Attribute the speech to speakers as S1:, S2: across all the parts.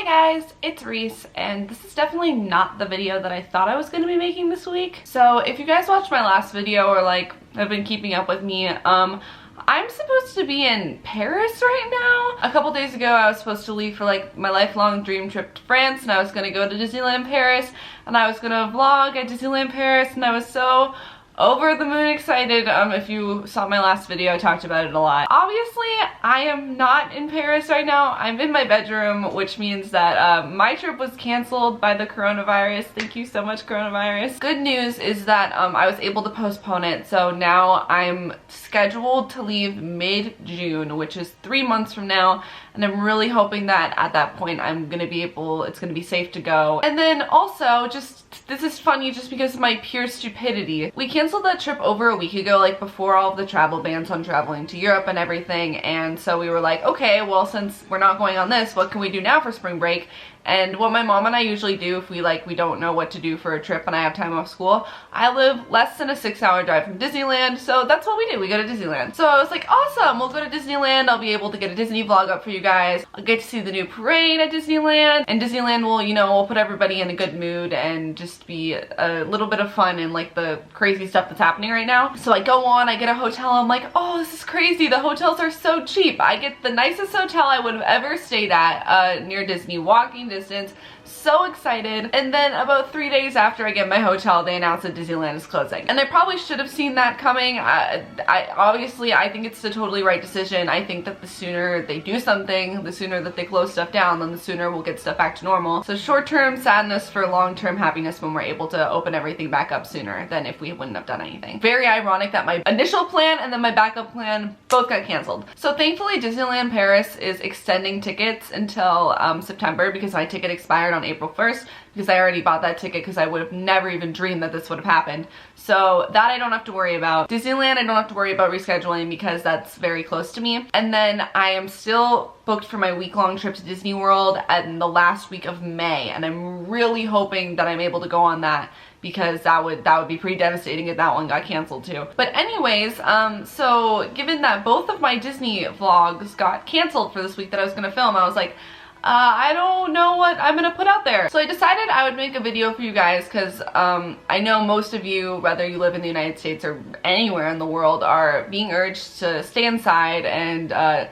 S1: guys, it's Reese, and this is definitely not the video that I thought I was going to be making this week. So if you guys watched my last video or like have been keeping up with me, I'm supposed to be in Paris right now. A couple days ago I was supposed to leave for like my lifelong dream trip to France, and I was going to go to Disneyland Paris, and I was going to vlog at Disneyland Paris, and I was so over the moon excited. If you saw my last video, I talked about it a lot. Obviously, I am not in Paris right now. I'm in my bedroom, which means that my trip was canceled by the coronavirus. Thank you so much, coronavirus. Good news is that I was able to postpone it, so now I'm scheduled to leave mid-June, which is 3 months from now, and I'm really hoping that at that point I'm gonna be able, it's gonna be safe to go. And then also, this is funny just because of my pure stupidity. We canceled that trip over a week ago, like before all of the travel bans on traveling to Europe and everything, and so we were like, okay, well, since we're not going on this, what can we do now for spring break? And what my mom and I usually do if we don't know what to do for a trip and I have time off school, I live less than a 6-hour drive from Disneyland, so that's what we do. We go to Disneyland. So I was like, awesome, we'll go to Disneyland. I'll be able to get a Disney vlog up for you guys. I'll get to see the new parade at Disneyland, and Disneyland will, you know, will put everybody in a good mood and just be a little bit of fun and like the crazy stuff that's happening right now. So I go on, I get a hotel, I'm like, oh, this is crazy. The hotels are so cheap. I get the nicest hotel I would have ever stayed at near Disney, walking distance. So excited. And then about 3 days after I get my hotel, they announce that Disneyland is closing. And I probably should have seen that coming. Obviously, I think it's the totally right decision. I think that the sooner they do something, the sooner that they close stuff down, then the sooner we'll get stuff back to normal. So short-term sadness for long-term happiness when we're able to open everything back up sooner than if we wouldn't have done anything. Very ironic that my initial plan and then my backup plan both got canceled. So thankfully, Disneyland Paris is extending tickets until September, because my ticket expired on April 1st, because I already bought that ticket because I would have never even dreamed that this would have happened. So that I don't have to worry about. Disneyland I don't have to worry about rescheduling because that's very close to me. And then I am still booked for my week-long trip to Disney World in the last week of May, and I'm really hoping that I'm able to go on that, because that would be pretty devastating if that one got canceled too. But anyways, so given that both of my Disney vlogs got canceled for this week that I was gonna film, I was like, I don't know what I'm gonna put out there. So I decided I would make a video for you guys, because I know most of you, whether you live in the United States or anywhere in the world, are being urged to stay inside and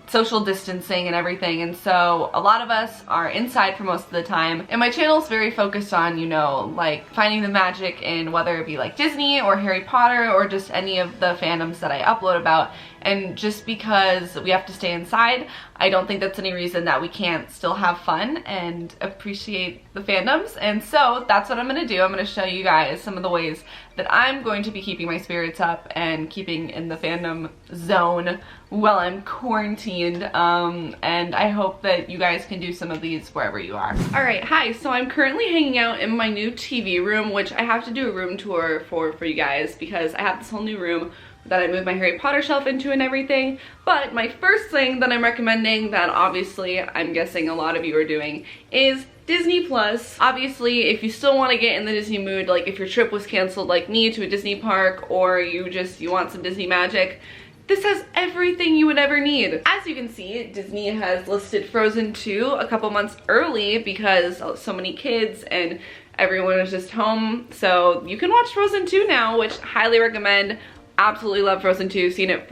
S1: social distancing and everything, and so a lot of us are inside for most of the time, and my channel is very focused on, you know, like finding the magic in whether it be like Disney or Harry Potter or just any of the fandoms that I upload about. And just because we have to stay inside, I don't think that's any reason that we can't still have fun and appreciate the fandoms. And so that's what I'm gonna do. I'm gonna show you guys some of the ways that I'm going to be keeping my spirits up and keeping in the fandom zone while I'm quarantined. And I hope that you guys can do some of these wherever you are. All right, hi, so I'm currently hanging out in my new TV room, which I have to do a room tour for you guys, because I have this whole new room that I moved my Harry Potter shelf into and everything. But my first thing that I'm recommending, that obviously I'm guessing a lot of you are doing, is Disney Plus. Obviously, if you still want to get in the Disney mood, like if your trip was canceled like me to a Disney park, or you want some Disney magic, this has everything you would ever need. As you can see, Disney has listed Frozen 2 a couple months early because so many kids and everyone is just home. So you can watch Frozen 2 now, which I highly recommend. Absolutely love Frozen 2, seen it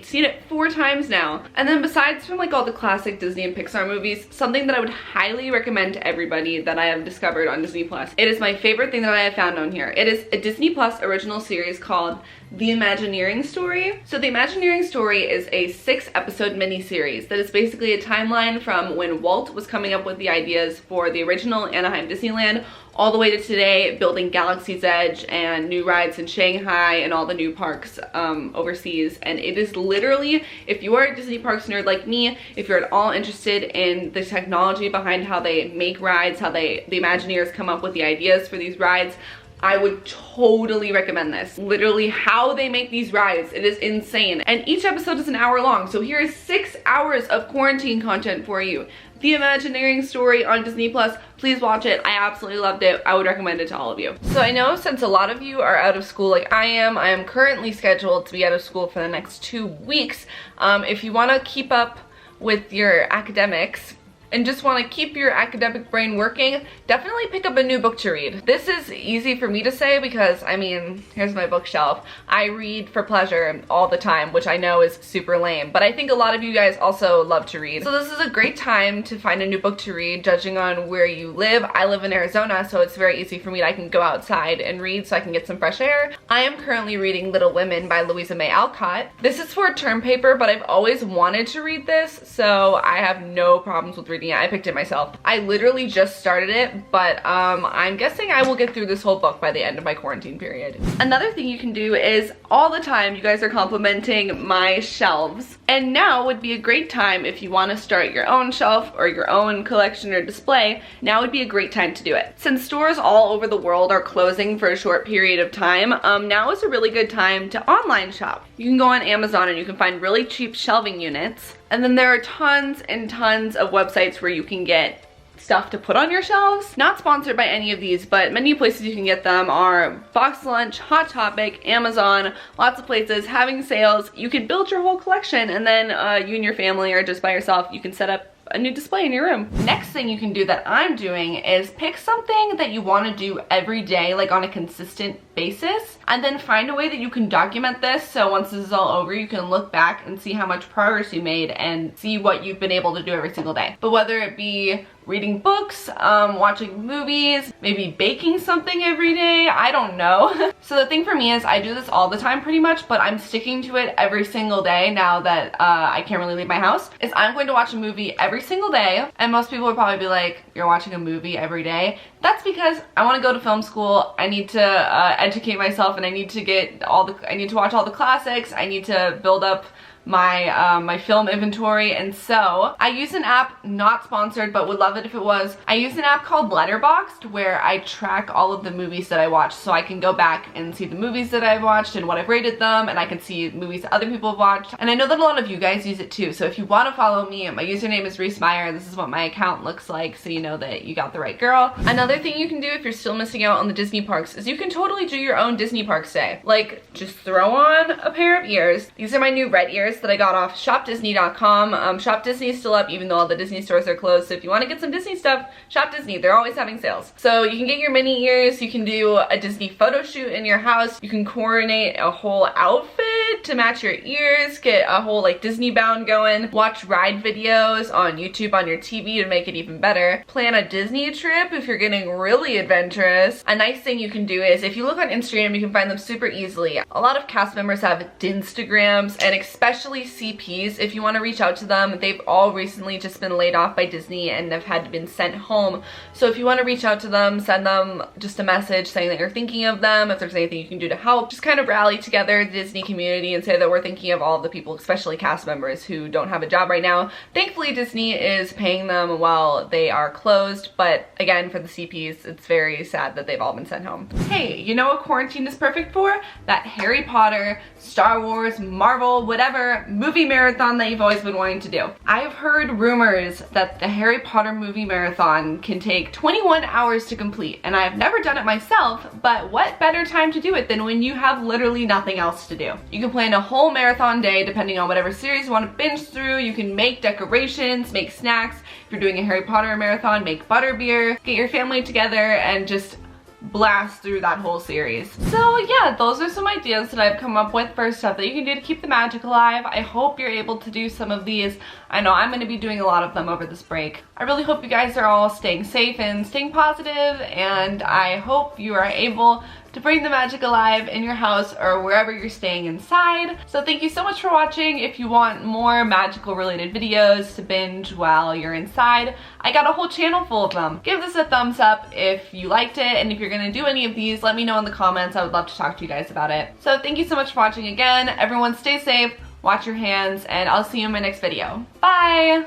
S1: seen it 4 times now. And then besides from like all the classic Disney and Pixar movies, something that I would highly recommend to everybody that I have discovered on Disney Plus, it is my favorite thing that I have found on here. It is a Disney Plus original series called The Imagineering Story. So The Imagineering Story is a 6-episode miniseries that is basically a timeline from when Walt was coming up with the ideas for the original Anaheim Disneyland all the way to today, building Galaxy's Edge and new rides in Shanghai and all the new parks overseas. And it is literally, if you are a Disney Parks nerd like me, if you're at all interested in the technology behind how they make rides, how the Imagineers come up with the ideas for these rides, I would totally recommend this. Literally how they make these rides, it is insane. And each episode is an hour long, so here is 6 hours of quarantine content for you. The Imagineering Story on Disney Plus, please watch it. I absolutely loved it. I would recommend it to all of you. So I know since a lot of you are out of school like I am currently scheduled to be out of school for the next 2 weeks. If you want to keep up with your academics, and just want to keep your academic brain working, definitely pick up a new book to read. This is easy for me to say because, I mean, here's my bookshelf. I read for pleasure all the time, which I know is super lame, but I think a lot of you guys also love to read. So this is a great time to find a new book to read, judging on where you live. I live in Arizona, so it's very easy for me. I can go outside and read so I can get some fresh air. I am currently reading Little Women by Louisa May Alcott. This is for a term paper, but I've always wanted to read this, so I have no problems with reading it. I picked it myself. I literally just started it, but I'm guessing I will get through this whole book by the end of my quarantine period. Another thing you can do is, all the time you guys are complimenting my shelves, and now would be a great time if you want to start your own shelf or your own collection or display. Now would be a great time to do it. Since stores all over the world are closing for a short period of time, now is a really good time to online shop. You can go on Amazon and you can find really cheap shelving units, and then there are tons and tons of websites where you can get stuff to put on your shelves. Not sponsored by any of these, but many places you can get them are Box Lunch, Hot Topic, Amazon, lots of places having sales. You can build your whole collection, and then you and your family, or just by yourself, you can set up a new display in your room. Next thing you can do that I'm doing is pick something that you want to do every day, like on a consistent basis, and then find a way that you can document this, so once this is all over you can look back and see how much progress you made and see what you've been able to do every single day. But whether it be reading books, watching movies, maybe baking something every day, I don't know. So the thing for me is I do this all the time pretty much, but I'm sticking to it every single day now that I can't really leave my house, is I'm going to watch a movie every single day. And most people would probably be like, you're watching a movie every day? That's because I want to go to film school. I need to educate myself, and I need to get I need to watch all the classics. I need to build up my my film inventory, and so I use an app, not sponsored, but would love it if it was. I use an app called Letterboxd where I track all of the movies that I watch, so I can go back and see the movies that I've watched and what I've rated them, and I can see movies that other people have watched. And I know that a lot of you guys use it too, so if you want to follow me, my username is Reese Meyer. This is what my account looks like, so you know that you got the right girl. Another thing you can do if you're still missing out on the Disney parks is you can totally do your own Disney parks day. Like, just throw on a pair of ears. These are my new red ears that I got off shopdisney.com. Shop Disney is still up even though all the Disney stores are closed, so if you want to get some Disney stuff, Shop Disney. They're always having sales. So you can get your mini ears, you can do a Disney photo shoot in your house, you can coordinate a whole outfit to match your ears, get a whole like Disney bound going, watch ride videos on YouTube on your TV to make it even better, plan a Disney trip if you're getting really adventurous. A nice thing you can do is if you look on Instagram, you can find them super easily. A lot of cast members have Dinstagrams, and especially CPs, if you want to reach out to them. They've all recently just been laid off by Disney and have had been sent home. So if you want to reach out to them, send them just a message saying that you're thinking of them, if there's anything you can do to help. Just kind of rally together the Disney community and say that we're thinking of all of the people, especially cast members who don't have a job right now. Thankfully, Disney is paying them while they are closed, but again, for the CPs, it's very sad that they've all been sent home. Hey, you know what quarantine is perfect for? That Harry Potter, Star Wars, Marvel, whatever movie marathon that you've always been wanting to do. I've heard rumors that the Harry Potter movie marathon can take 21 hours to complete, and I've never done it myself, but what better time to do it than when you have literally nothing else to do? You can plan a whole marathon day depending on whatever series you want to binge through. You can make decorations, make snacks. If you're doing a Harry Potter marathon, make butterbeer, get your family together and just blast through that whole series. So yeah, those are some ideas that I've come up with for stuff that you can do to keep the magic alive. I hope you're able to do some of these. I know I'm going to be doing a lot of them over this break. I really hope you guys are all staying safe and staying positive, and I hope you are able to bring the magic alive in your house or wherever you're staying inside. So thank you so much for watching. If you want more magical related videos to binge while you're inside, I got a whole channel full of them. Give this a thumbs up if you liked it, and if you're gonna do any of these, let me know in the comments. I would love to talk to you guys about it. So thank you so much for watching again. Everyone stay safe, watch your hands, and I'll see you in my next video. Bye!